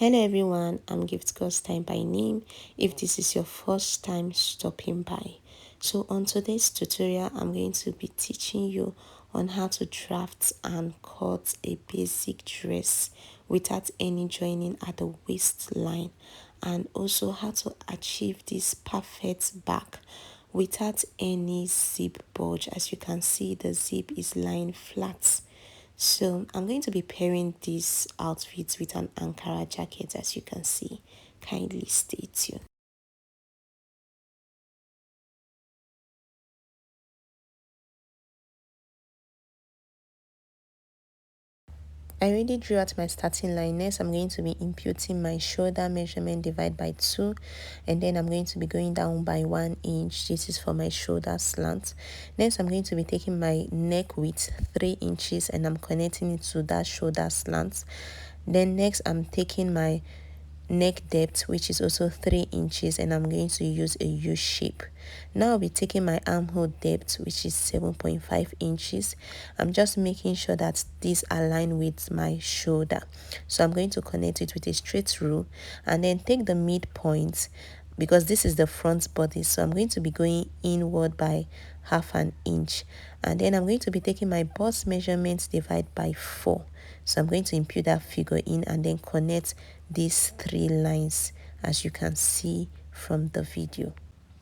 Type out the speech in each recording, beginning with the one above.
Hello everyone, I'm Gift Girls Time by name if this is your first time stopping by. So on today's tutorial, I'm going to be teaching you on how to draft and cut a basic dress without any joining at the waistline, and also how to achieve this perfect back without any zip bulge. As you can see, the zip is lying flat. So I'm going to be pairing this outfit with an Ankara jacket, as you can see. Kindly stay tuned. I already drew out my starting line. Next, I'm going to be imputing my shoulder measurement divided by 2, and then I'm going to be going down by 1 inch. This is for my shoulder slant. Next, I'm going to be taking my neck width 3 inches and I'm connecting it to that shoulder slant. Then next, I'm taking my neck depth, which is also 3 inches, and I'm going to use a U shape. Now I'll be taking my armhole depth, which is 7.5 inches. I'm just making sure that this align with my shoulder, so I'm going to connect it with a straight rule and then take the midpoint, because this is the front body, so I'm going to be going inward by half an inch, and then I'm going to be taking my bust measurements divided by 4. So I'm going to impute that figure in and then connect these 3 lines, as you can see from the video.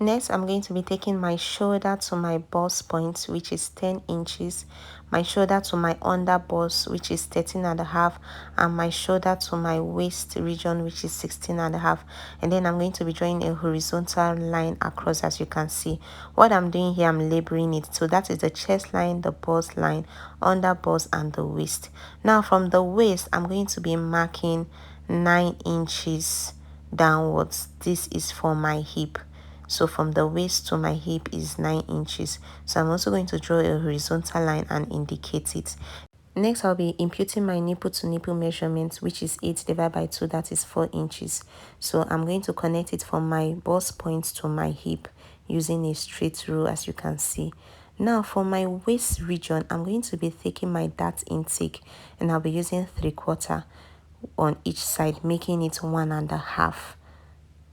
Next, I'm going to be taking my shoulder to my bust point, which is 10 inches, my shoulder to my under bust, which is 13.5, and my shoulder to my waist region, which is 16.5. And then I'm going to be drawing a horizontal line across, as you can see. What I'm doing here, I'm labeling it. So that is the chest line, the bust line, under bust, and the waist. Now from the waist, I'm going to be marking 9 inches downwards. This is for my hip. So from the waist to my hip is 9 inches. So I'm also going to draw a horizontal line and indicate it. Next, I'll be imputing my nipple to nipple measurement, which is 8 divided by 2, that is 4 inches. So I'm going to connect it from my bust point to my hip using a straight rule, as you can see. Now for my waist region, I'm going to be taking my dart intake and I'll be using 3/4 on each side, making it 1.5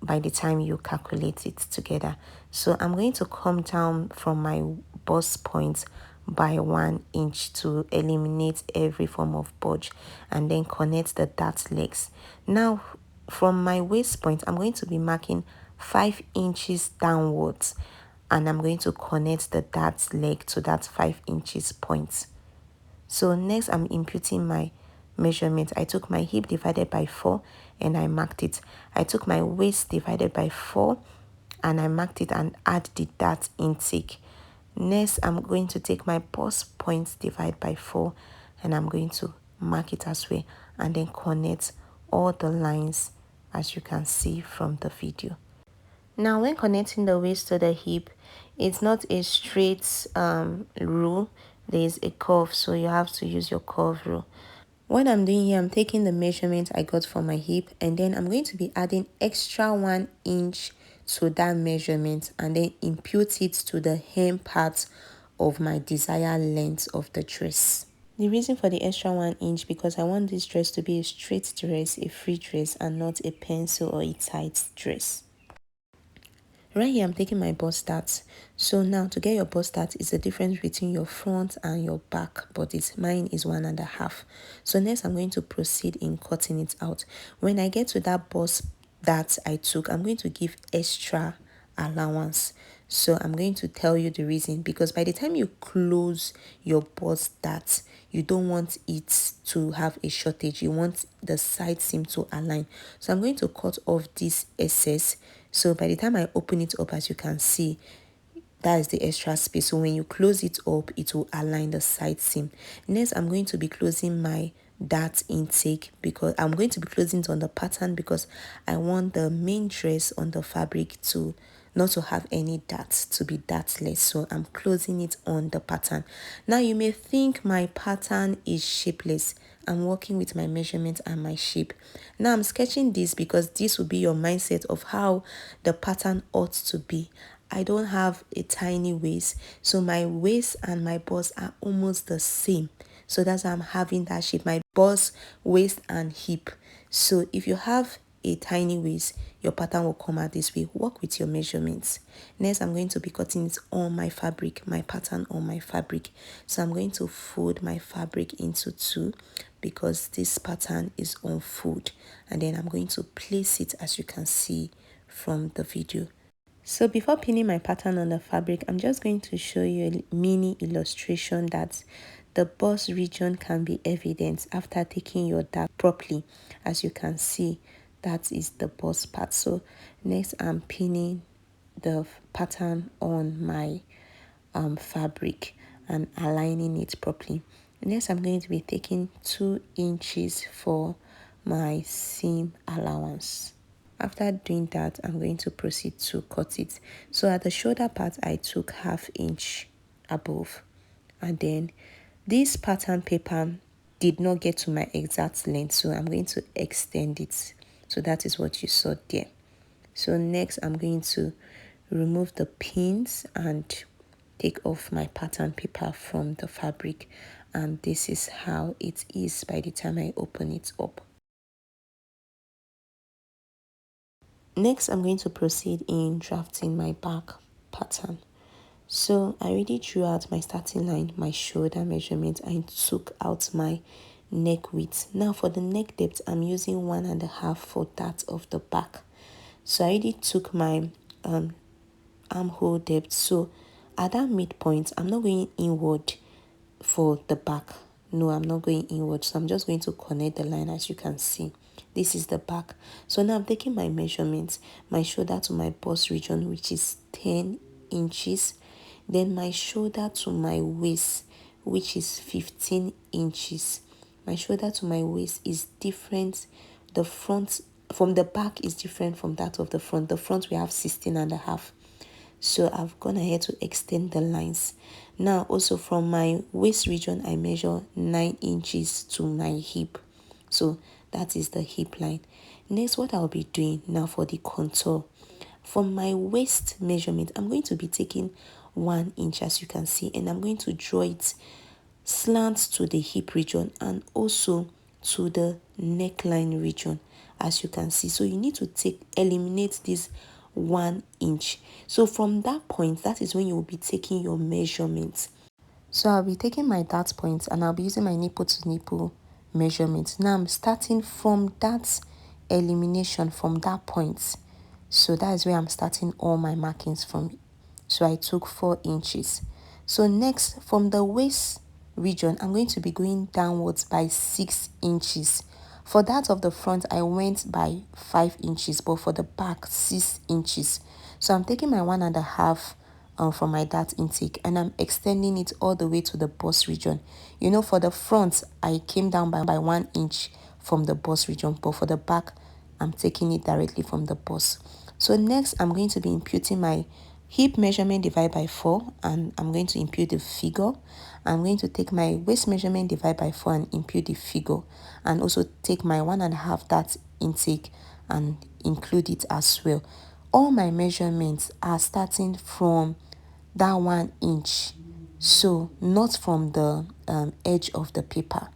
by the time you calculate it together. So I'm going to come down from my bust point by 1 inch to eliminate every form of bulge, and then connect the dart legs. Now from my waist point, I'm going to be marking 5 inches downwards, and I'm going to connect the dart leg to that 5 inches point. So next, I'm imputing my measurement. I took my hip divided by 4 and I marked it. I took my waist divided by 4 and I marked it and add the dart intake. Next, I'm going to take my bust point divided by 4 and I'm going to mark it as well, and then connect all the lines, as you can see from the video. Now, when connecting the waist to the hip, it's not a straight rule. There is a curve, so you have to use your curve rule. What I'm doing here, I'm taking the measurement I got for my hip, and then I'm going to be adding extra 1 inch to that measurement and then impute it to the hem part of my desired length of the dress. The reason for the extra 1 inch, because I want this dress to be a straight dress, a free dress, and not a pencil or a tight dress. Right here, I'm taking my bust dart. So now to get your bust dart is the difference between your front and your back, but mine is 1.5. So next, I'm going to proceed in cutting it out. When I get to that bust dart I took, I'm going to give extra allowance. So I'm going to tell you the reason, because by the time you close your bust dart, you don't want it to have a shortage. You want the side seam to align. So I'm going to cut off this excess. So by the time I open it up, as you can see, that is the extra space. So when you close it up, it will align the side seam. Next, I'm going to be closing my dart intake, because I'm going to be closing it on the pattern, because I want the main dress on the fabric to not to have any darts, to be dartless. So I'm closing it on the pattern. Now you may think my pattern is shapeless. I'm working with my measurement and my shape. Now I'm sketching this because this will be your mindset of how the pattern ought to be. I don't have a tiny waist, so my waist and my bust are almost the same. So that's why I'm having that shape, my bust, waist, and hip. So if you have a tiny waist, your pattern will come out this way. Work with your measurements. Next, I'm going to be cutting it on my fabric, my pattern on my fabric. So I'm going to fold my fabric into two because this pattern is on fold, and then I'm going to place it as you can see from the video. So before pinning my pattern on the fabric, I'm just going to show you a mini illustration that the bust region can be evident after taking your dart properly. As you can see, that is the bust part. So next I'm pinning the pattern on my fabric and aligning it properly. Next I'm going to be taking 2 inches for my seam allowance. After doing that, I'm going to proceed to cut it. So at the shoulder part, I took 1/2 inch above, and then this pattern paper did not get to my exact length, so I'm going to extend it. So that is what you saw there. So next I'm going to remove the pins and take off my pattern paper from the fabric, and this is how it is by the time I open it up. Next, I'm going to proceed in drafting my back pattern. So I already drew out my starting line, my shoulder measurement, and took out my neck width. Now for the neck depth, I'm using 1.5 for that of the back. So I already took my armhole depth. So at that midpoint, I'm not going inward for the back. No, I'm not going inward. So I'm just going to connect the line as you can see. This is the back. So now I'm taking my measurements, my shoulder to my bust region, which is 10 inches. Then my shoulder to my waist, which is 15 inches. My shoulder to my waist is different. The front from the back is different from that of the front. The front we have 16.5. So I've gone ahead to extend the lines. Now also from my waist region, I measure 9 inches to my hip. So that is the hip line. Next, what I'll be doing now for the contour. From my waist measurement, I'm going to be taking 1 inch as you can see, and I'm going to draw it slant to the hip region and also to the neckline region as you can see. So you need to eliminate this 1 inch. So from that point, that is when you will be taking your measurements. So I'll be taking my dart point and I'll be using my nipple to nipple measurement. Now I'm starting from that elimination from that point. So that is where I'm starting all my markings from. So I took 4 inches. So next, from the waist region, I'm going to be going downwards by 6 inches. For that of the front, I went by 5 inches, but for the back, 6 inches. So I'm taking my 1.5 from my dart intake and I'm extending it all the way to the bust region. You know, for the front, I came down by 1 inch from the bust region, but for the back, I'm taking it directly from the bust. So next, I'm going to be imputing my hip measurement divided by 4 and I'm going to impute the figure. I'm going to take my waist measurement divided by 4 and impute the figure, and also take my 1.5 dart intake and include it as well. All my measurements are starting from that 1 inch, so not from the edge of the paper.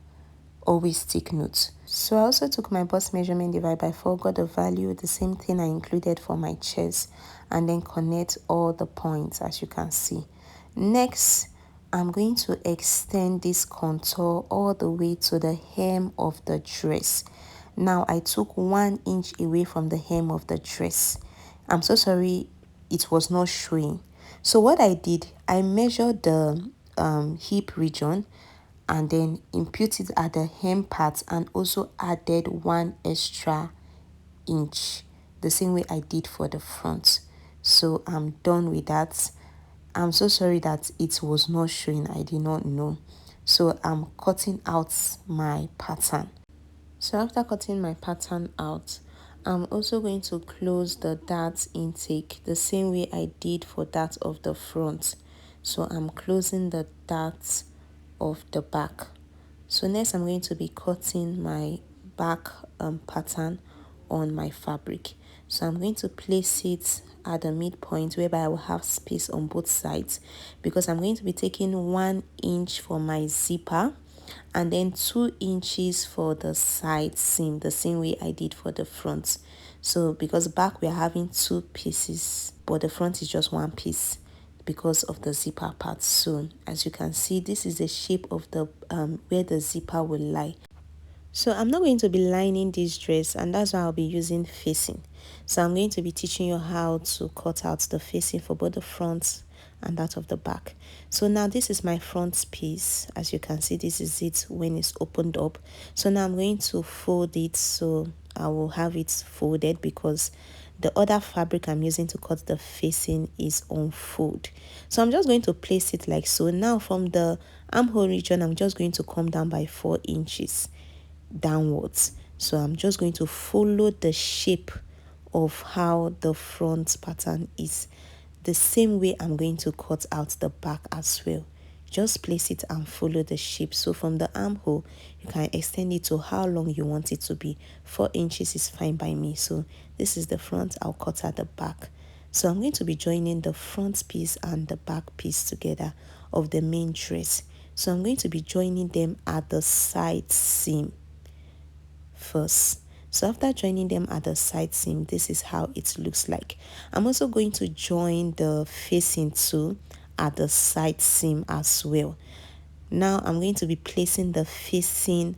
Always take note. So I also took my bust measurement divided by 4, got the value, the same thing I included for my chest, and then connect all the points as you can see. Next, I'm going to extend this contour all the way to the hem of the dress. Now I took 1 inch away from the hem of the dress. I'm so sorry it was not showing. So what I did, I measured the hip region and then imputed at the hem part and also added 1 extra inch, the same way I did for the front. So I'm done with that. I'm so sorry that it was not showing. I did not know. So I'm cutting out my pattern. So after cutting my pattern out, I'm also going to close the dart intake the same way I did for that of the front. So I'm closing the dart of the back. So next I'm going to be cutting my back pattern on my fabric. So I'm going to place it at the midpoint whereby I will have space on both sides, because I'm going to be taking 1 inch for my zipper and then 2 inches for the side seam, the same way I did for the front. So because back we are having 2 pieces, but the front is just 1 piece because of the zipper part. So as you can see, this is the shape of the where the zipper will lie. So I'm not going to be lining this dress, and that's why I'll be using facing. So I'm going to be teaching you how to cut out the facing for both the front and that of the back. So now this is my front piece. As you can see, this is it when it's opened up. So now I'm going to fold it, so I will have it folded because the other fabric I'm using to cut the facing is on fold. So I'm just going to place it like so. Now from the armhole region, I'm just going to come down by 4 inches downwards. So I'm just going to follow the shape of how the front pattern is, the same way I'm going to cut out the back as well. Just place it and follow the shape. So from the armhole, you can extend it to how long you want it to be. 4 inches is fine by me. So this is the front, I'll cut at the back. So I'm going to be joining the front piece and the back piece together of the main dress. So I'm going to be joining them at the side seam first. So after joining them at the side seam, this is how it looks like. I'm also going to join the facing too at the side seam as well. Now I'm going to be placing the facing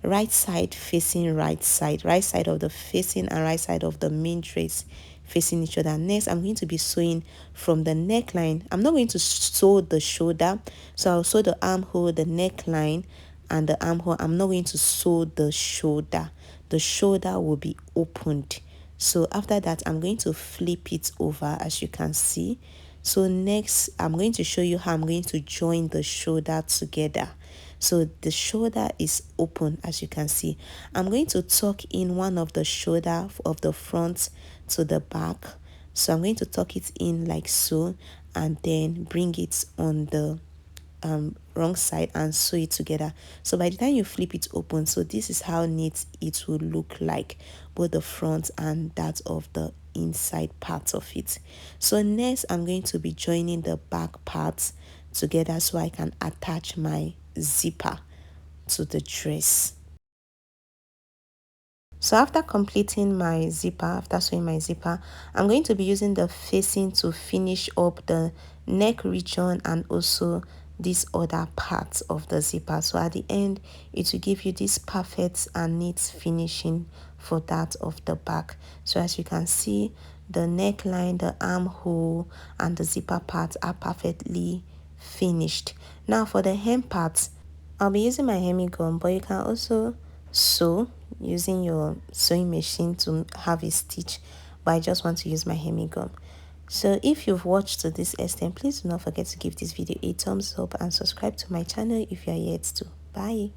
right side facing right side of the facing and right side of the main dress facing each other. Next, I'm going to be sewing from the neckline. I'm not going to sew the shoulder, so I'll sew the armhole, the neckline, and the armhole. I'm not going to sew the shoulder. The shoulder will be opened. So after that, I'm going to flip it over, as you can see. So next, I'm going to show you how I'm going to join the shoulder together. So the shoulder is open, as you can see. I'm going to tuck in one of the shoulder of the front to the back. So I'm going to tuck it in like so, and then bring it on the wrong side and sew it together. So by the time you flip it open, so this is how neat it will look like, both the front and that of the inside part of it. So next, I'm going to be joining the back parts together so I can attach my zipper to the dress. So after completing my zipper, after sewing my zipper, I'm going to be using the facing to finish up the neck region and also this other part of the zipper. So at the end, it will give you this perfect and neat finishing for that of the back. So as you can see, the neckline, the armhole, and the zipper part are perfectly finished. Now for the hem part, I'll be using my hemi gun, but you can also sew using your sewing machine to have a stitch, but I just want to use my hemi gun. So if you've watched to this extent, please do not forget to give this video a thumbs up and subscribe to my channel if you are yet to. Bye.